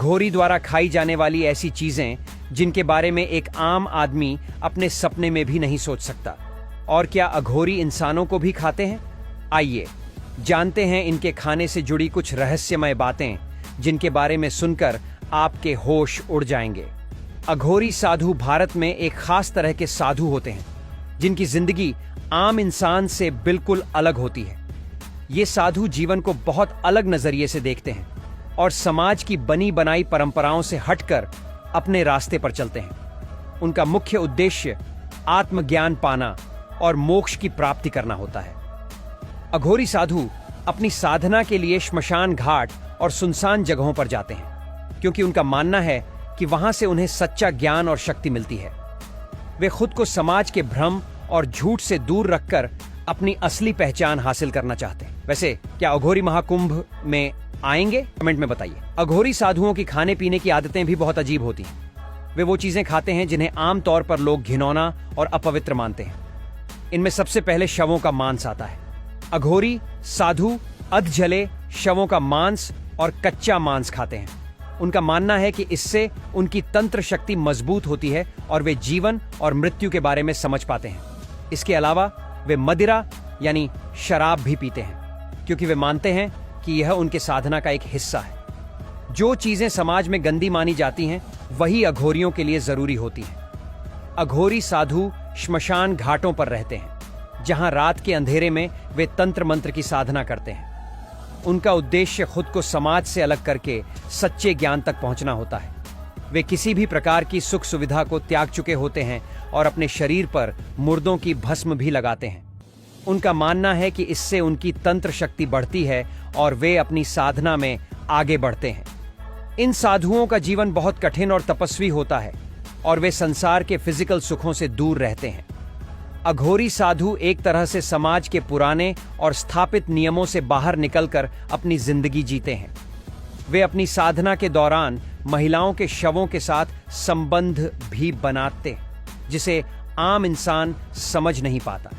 अघोरी द्वारा खाई जाने वाली ऐसी चीजें जिनके बारे में एक आम आदमी अपने सपने में भी नहीं सोच सकता। और क्या अघोरी इंसानों को भी खाते हैं? आइए जानते हैं इनके खाने से जुड़ी कुछ रहस्यमय बातें जिनके बारे में सुनकर आपके होश उड़ जाएंगे। अघोरी साधु भारत में एक खास तरह के साधु होते हैं जिनकी जिंदगी आम इंसान से बिल्कुल अलग होती है। ये साधु जीवन को बहुत अलग नजरिए से देखते हैं और समाज की बनी बनाई परंपराओं से हटकर अपने रास्ते पर चलते हैं। उनका मुख्य उद्देश्य आत्मज्ञान पाना और मोक्ष की प्राप्ति करना होता है। अघोरी साधु अपनी साधना के लिए श्मशान घाट और सुनसान जगहों पर जाते हैं क्योंकि उनका मानना है कि वहां से उन्हें सच्चा ज्ञान और शक्ति मिलती है। वे खुद को समाज के भ्रम और झूठ से दूर रखकर अपनी असली पहचान हासिल करना चाहते हैं। वैसे क्या अघोरी महाकुंभ में आएंगे? कमेंट में बताइए। अघोरी साधुओं की खाने पीने की आदतें भी बहुत अजीब होती हैं। वे वो चीजें खाते हैं जिन्हें आमतौर पर लोग घिनौना और अपवित्र मानते हैं। इनमें सबसे पहले शवों का मांस आता है। अघोरी साधु अधजले शवों का मांस और कच्चा मांस खाते हैं। उनका मानना है कि इससे उनकी तंत्र शक्ति मजबूत होती है और वे जीवन और मृत्यु के बारे में समझ पाते हैं। इसके अलावा वे मदिरा यानी शराब भी पीते हैं क्योंकि वे मानते हैं कि यह उनके साधना का एक हिस्सा है। जो चीजें समाज में गंदी मानी जाती हैं वही अघोरियों के लिए जरूरी होती हैं। अघोरी साधु श्मशान घाटों पर रहते हैं जहां रात के अंधेरे में वे तंत्र मंत्र की साधना करते हैं। उनका उद्देश्य खुद को समाज से अलग करके सच्चे ज्ञान तक पहुंचना होता है। वे किसी भी प्रकार की सुख सुविधा को त्याग चुके होते हैं और अपने शरीर पर मुर्दों की भस्म भी लगाते हैं। उनका मानना है कि इससे उनकी तंत्र शक्ति बढ़ती है और वे अपनी साधना में आगे बढ़ते हैं। इन साधुओं का जीवन बहुत कठिन और तपस्वी होता है और वे संसार के फिजिकल सुखों से दूर रहते हैं। अघोरी साधु एक तरह से समाज के पुराने और स्थापित नियमों से बाहर निकलकर अपनी जिंदगी जीते हैं। वे अपनी साधना के दौरान महिलाओं के शवों के साथ संबंध भी बनाते हैं जिसे आम इंसान समझ नहीं पाता।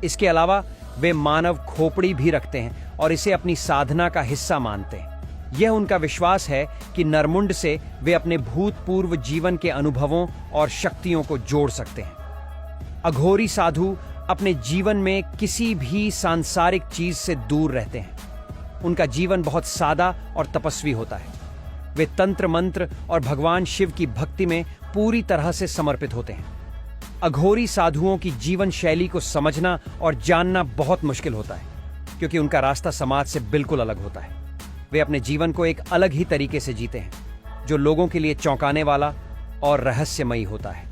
इसके अलावा वे मानव खोपड़ी भी रखते हैं और इसे अपनी साधना का हिस्सा मानते हैं। यह उनका विश्वास है कि नरमुंड से वे अपने भूतपूर्व जीवन के अनुभवों और शक्तियों को जोड़ सकते हैं। अघोरी साधु अपने जीवन में किसी भी सांसारिक चीज से दूर रहते हैं। उनका जीवन बहुत सादा और तपस्वी होता है। वे तंत्र मंत्र और भगवान शिव की भक्ति में पूरी तरह से समर्पित होते हैं। अघोरी साधुओं की जीवन शैली को समझना और जानना बहुत मुश्किल होता है क्योंकि उनका रास्ता समाज से बिल्कुल अलग होता है। वे अपने जीवन को एक अलग ही तरीके से जीते हैं जो लोगों के लिए चौंकाने वाला और रहस्यमयी होता है।